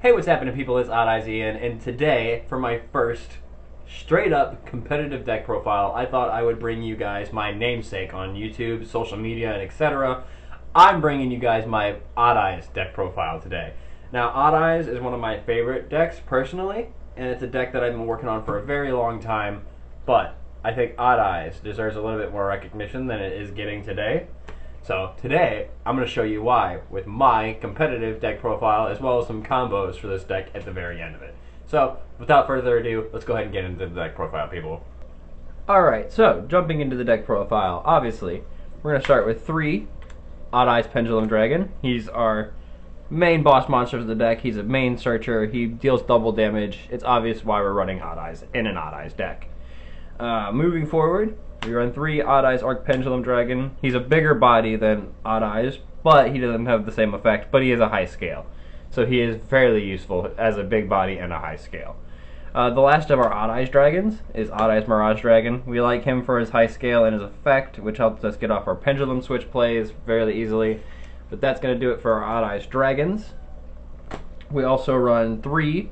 Hey, what's happening, people? It's Odd Eyes Ian, and today, for my first straight up competitive deck profile, I thought I would bring you guys my namesake on YouTube, social media, and etc. I'm bringing you guys my Odd Eyes deck profile today. Now, Odd Eyes is one of my favorite decks personally, and it's a deck that I've been working on for a very long time, but I think Odd Eyes deserves a little bit more recognition than it is getting today. So today, I'm going to show you why with my competitive deck profile as well as some combos for this deck at the very end of it. So without further ado, let's go ahead and get into the deck profile, people. Alright, so jumping into the deck profile, obviously, we're going to start with 3 Odd Eyes Pendulum Dragon. He's our main boss monster of the deck. He's a main searcher. He deals double damage. It's obvious why we're running Odd Eyes in an Odd Eyes deck. Moving forward, we run 3 Odd Eyes Arc Pendulum Dragon. He's a bigger body than Odd Eyes, but he doesn't have the same effect, but he is a high scale. So he is fairly useful as a big body and a high scale. The last of our Odd Eyes Dragons is Odd Eyes Mirage Dragon. We like him for his high scale and his effect, which helps us get off our Pendulum Switch plays fairly easily. But that's going to do it for our Odd Eyes Dragons. We also run 3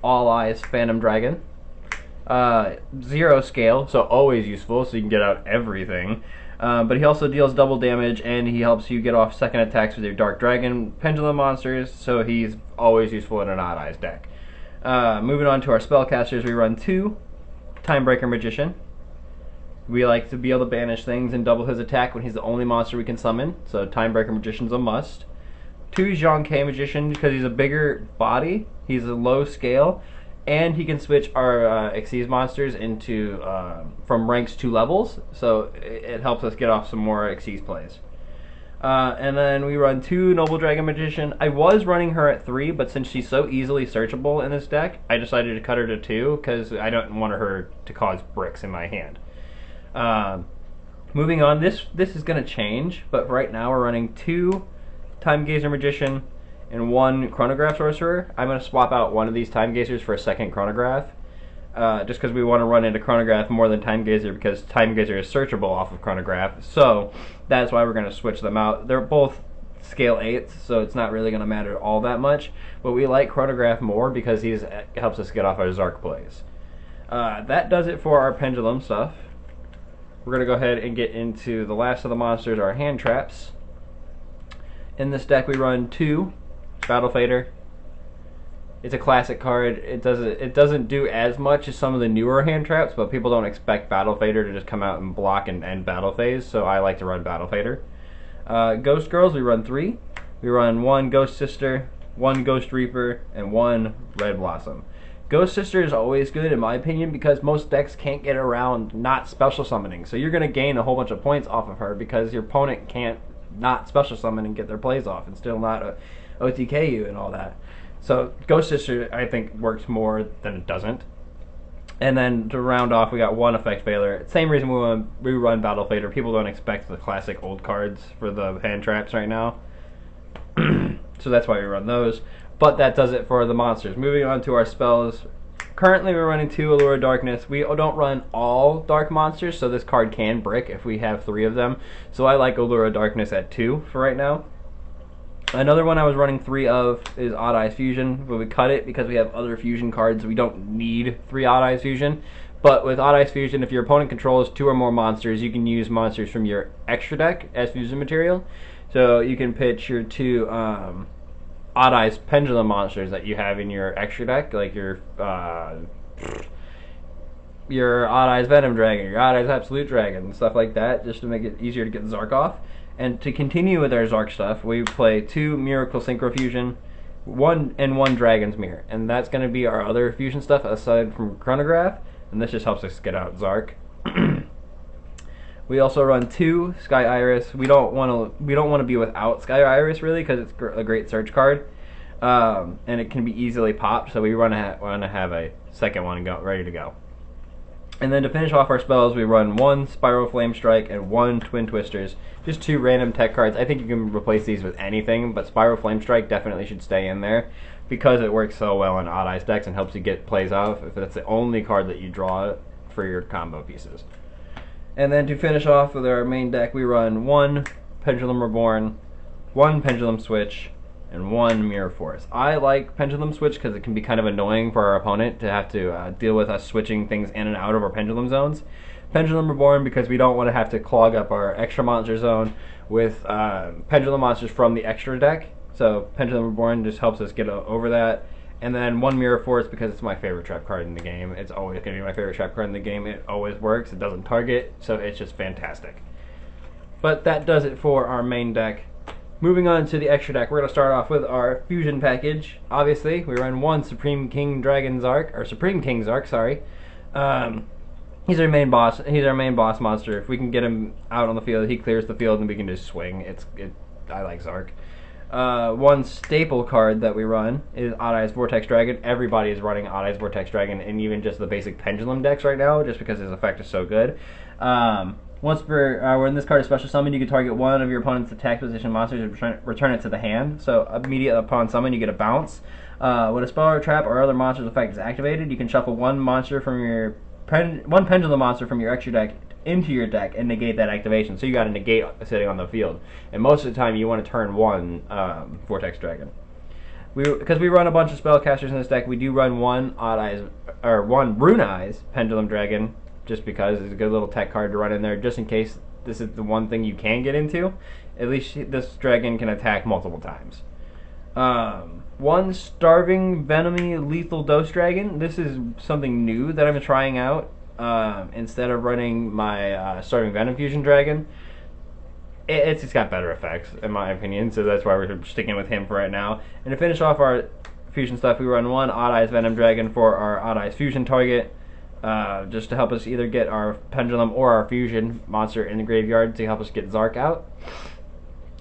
All Eyes Phantom Dragon. 0 scale, so always useful, so you can get out everything. But he also deals double damage, and he helps you get off second attacks with your Dark Dragon Pendulum monsters, so he's always useful in an Odd Eyes deck. Moving on to our spellcasters, we run 2 Timebreaker Magician. We like to be able to banish things and double his attack when he's the only monster we can summon, so Timebreaker Magician's a must. 2 Zhang-Ke Magician, because he's a bigger body, he's a low scale, and he can switch our Xyz monsters into from ranks to levels, so it helps us get off some more Xyz plays. And then we run 2 Noble Dragon Magician. I was running her at 3, but since she's so easily searchable in this deck, I decided to cut her to 2 because I don't want her to cause bricks in my hand. Moving on, this is going to change, but right now we're running 2 Time Gazer Magician and 1 Chronograph Sorcerer. I'm going to swap out one of these Time Gazers for a second Chronograph, just because we want to run into Chronograph more than Time Gazer, because Time Gazer is searchable off of Chronograph, so that's why we're going to switch them out. They're both scale 8s, so it's not really going to matter all that much, but we like Chronograph more because he helps us get off our Zark plays. That does it for our Pendulum stuff. We're going to go ahead and get into the last of the monsters, our hand traps. In this deck we run 2 Battle Fader. It's a classic card. It doesn't do as much as some of the newer hand traps, but people don't expect Battle Fader to just come out and block and end battle phase, so I like to run Battle Fader. Ghost Girls, we run 3. We run 1 Ghost Sister, 1 Ghost Reaper, and 1 Red Blossom. Ghost Sister is always good in my opinion because most decks can't get around not special summoning, so you're going to gain a whole bunch of points off of her because your opponent can't not special summon and get their plays off and still not OTK you and all that. So Ghost Sister I think works more than it doesn't. And then to round off, we got 1 Effect Veiler. Same reason we run Battle Fader. People don't expect the classic old cards for the hand traps right now. So that's why we run those. But that does it for the monsters. Moving on to our spells. Currently we're running 2 Allure of Darkness. We don't run all dark monsters, so this card can brick if we have 3 of them. So I like Allure of Darkness at 2 for right now. Another one I was running 3 of is Odd Eyes Fusion, but we cut it because we have other fusion cards. We don't need 3 Odd Eyes Fusion. But with Odd Eyes Fusion, if your opponent controls 2 or more monsters, you can use monsters from your extra deck as fusion material. So you can pitch your 2 Odd Eyes Pendulum monsters that you have in your extra deck, like your Odd Eyes Venom Dragon, your Odd Eyes Absolute Dragon, and stuff like that, just to make it easier to get Zark off. And to continue with our Zark stuff, we play 2 Miracle Synchro Fusion, 1 Dragon's Mirror, and that's going to be our other fusion stuff aside from Chronograph, and this just helps us get out Zark. We also run 2 Sky Iris. We don't want to be without Sky Iris really because it's a great search card, and it can be easily popped. So we want to have a second one ready to go. And then to finish off our spells, we run 1 Spiral Flame Strike and 1 Twin Twisters. Just 2 random tech cards. I think you can replace these with anything, but Spiral Flame Strike definitely should stay in there because it works so well in Odd Eyes decks and helps you get plays off if that's the only card that you draw for your combo pieces. And then to finish off with our main deck, we run 1 Pendulum Reborn, 1 Pendulum Switch, and 1 Mirror Force. I like Pendulum Switch because it can be kind of annoying for our opponent to have to deal with us switching things in and out of our Pendulum zones. Pendulum Reborn because we don't want to have to clog up our extra monster zone with Pendulum monsters from the extra deck. So Pendulum Reborn just helps us get over that. And then 1 Mirror Force because it's my favorite trap card in the game. It's always going to be my favorite trap card in the game. It always works. It doesn't target, so it's just fantastic. But that does it for our main deck. Moving on to the extra deck, we're going to start off with our fusion package. Obviously, we run 1 Supreme King Dragon Zark, or Supreme King Zark, sorry. He's our main boss. He's our main boss monster. If we can get him out on the field, he clears the field, and we can just swing. I like Zark. 1 staple card that we run is Odd Eyes Vortex Dragon. Everybody is running Odd Eyes Vortex Dragon, and even just the basic Pendulum decks right now, just because his effect is so good. When this card is special summoned, you can target one of your opponent's attack position monsters and return it to the hand. So immediately upon summon, you get a bounce. When a spell or trap or other monster's effect is activated, you can shuffle one Pendulum monster from your extra deck into your deck and negate that activation. So you got a negate sitting on the field, and most of the time you want to turn 1 Vortex Dragon. Because we run a bunch of spellcasters in this deck, we do run 1 Rune Eyes Pendulum Dragon, just because it's a good little tech card to run in there, just in case this is the one thing you can get into. At least this dragon can attack multiple times. 1 Starving Venomy Lethal Dose Dragon. This is something new that I'm trying out. Instead of running my Starving Venom Fusion Dragon, it's just got better effects, in my opinion, so that's why we're sticking with him for right now. And to finish off our fusion stuff, we run 1 Odd Eyes Venom Dragon for our Odd Eyes Fusion target. Just to help us either get our Pendulum or our Fusion monster in the graveyard to help us get Zark out.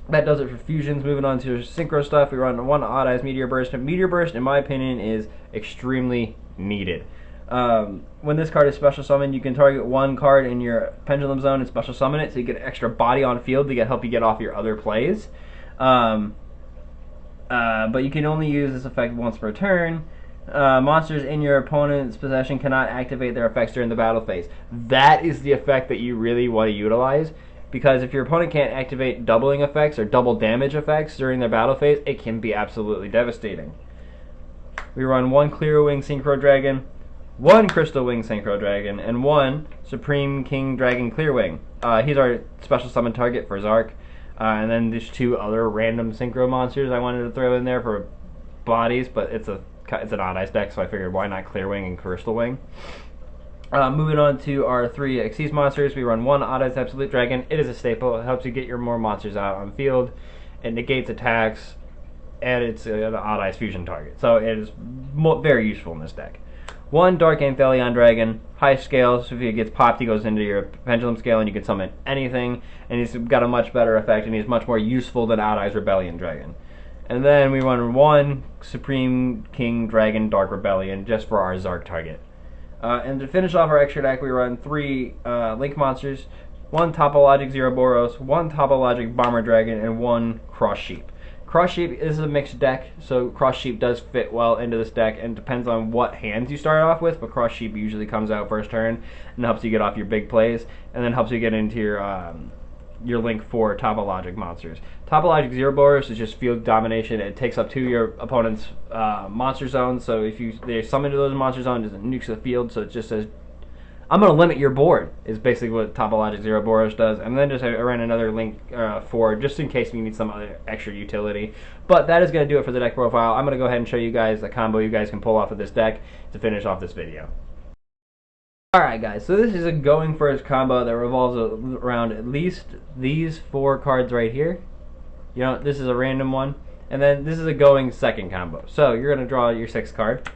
That does it for fusions. Moving on to synchro stuff, we run 1 Odd Eyes Meteor Burst. Meteor Burst, in my opinion, is extremely needed. When this card is special summoned, you can target 1 card in your Pendulum zone and special summon it, so you get extra body on field to help you get off your other plays. But you can only use this effect once per turn. Monsters in your opponent's possession cannot activate their effects during the battle phase. That is the effect that you really want to utilize, because if your opponent can't activate doubling effects or double damage effects during their battle phase, it can be absolutely devastating. We run 1 Clear Wing Synchro Dragon, 1 Crystal Wing Synchro Dragon, and 1 Supreme King Dragon Clear Wing. He's our special summon target for Zark. And then there's 2 other random synchro monsters I wanted to throw in there for bodies, but it's an Odd Eyes deck, so I figured why not Clear Wing and Crystal Wing. Moving on to our 3 Xyz monsters, we run 1 Odd Eyes Absolute Dragon. It is a staple. It helps you get your more monsters out on field. It negates attacks, and it's an Odd Eyes Fusion target. So it is very useful in this deck. 1 Dark Anthelion Dragon, high scale, so if he gets popped, he goes into your Pendulum scale and you can summon anything, and he's got a much better effect, and he's much more useful than Odd Eyes Rebellion Dragon. And then we run 1 Supreme King Dragon Dark Rebellion, just for our Zark target. And to finish off our extra deck, we run 3 Link monsters, 1 Topologic Zeroboros, 1 Topologic Bomber Dragon, and 1 Cross Sheep. Cross Sheep is a mixed deck, so Cross Sheep does fit well into this deck, and depends on what hands you start off with, but Cross Sheep usually comes out first turn and helps you get off your big plays, and then helps you get into your Link 4 Topologic monsters. Topologic Zeroboros is just field domination. It takes up 2 of your opponent's monster zones, so if they summon to those monster zones, it nukes the field, so it just says, I'm going to limit your board, is basically what Topologic Zeroboros does. And then just I ran another Link 4, just in case we need some other extra utility. But that is going to do it for the deck profile. I'm going to go ahead and show you guys the combo you guys can pull off of this deck to finish off this video. Alright guys, so this is a going first combo that revolves around at least these 4 cards right here. You know, this is a random one. And then this is a going second combo. So you're going to draw your 6th card.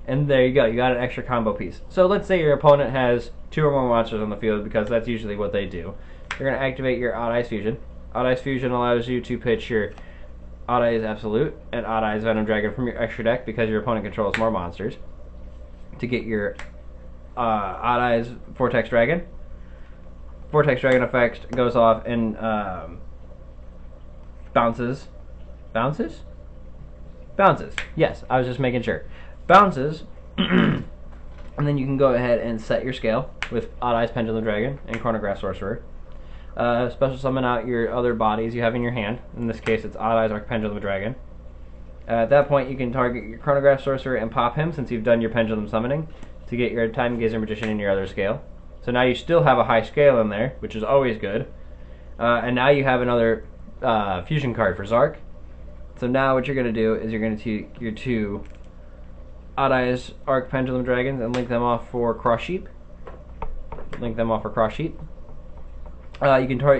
And there you go, you got an extra combo piece. So let's say your opponent has 2 or more monsters on the field, because that's usually what they do. You're going to activate your Odd Eyes Fusion. Odd Eyes Fusion allows you to pitch your Odd Eyes Absolute and Odd Eyes Venom Dragon from your extra deck, because your opponent controls more monsters, to get your Odd Eyes Vortex Dragon. Vortex Dragon effect goes off and bounces. Bounces? Bounces. Yes, I was just making sure. Bounces, and then you can go ahead and set your scale with Odd Eyes Pendulum Dragon and Chronograph Sorcerer. Special summon out your other bodies you have in your hand. In this case, it's Odd Eyes Pendulum Dragon. At that point, you can target your Chronograph Sorcerer and pop him, since you've done your Pendulum Summoning, to get your Time Gazer Magician in your other scale. So now you still have a high scale in there, which is always good. And now you have another fusion card for Zark. So now what you're going to do is you're going to take your two Odd Eyes Arc Pendulum Dragons and link them off for Cross Sheep. You can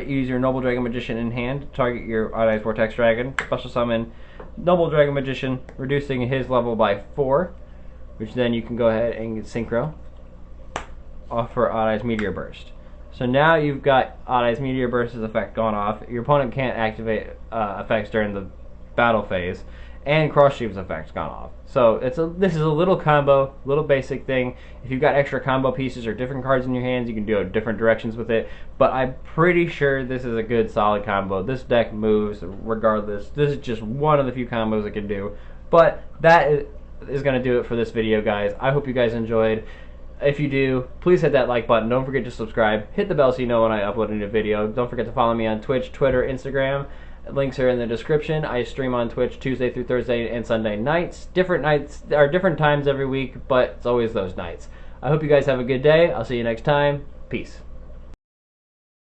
use your Noble Dragon Magician in hand to target your Odd Eyes Vortex Dragon. Special summon Noble Dragon Magician, reducing his level by 4, which then you can go ahead and synchro off for Odd Eyes Meteor Burst. So now you've got Odd Eyes Meteor Burst's effect gone off. Your opponent can't activate effects during the battle phase, and Cross Sheep's effect's gone off. So this is a little combo, little basic thing. If you've got extra combo pieces or different cards in your hands, you can do different directions with it. But I'm pretty sure this is a good solid combo. This deck moves regardless. This is just one of the few combos it can do. But that is going to do it for this video, guys. I hope you guys enjoyed. If you do, please hit that like button. Don't forget to subscribe. Hit the bell so you know when I upload a new video. Don't forget to follow me on Twitch, Twitter, Instagram. Links are in the description. I stream on Twitch Tuesday through Thursday and Sunday nights. Different nights or different times every week, but it's always those nights. I hope you guys have a good day. I'll see you next time. Peace.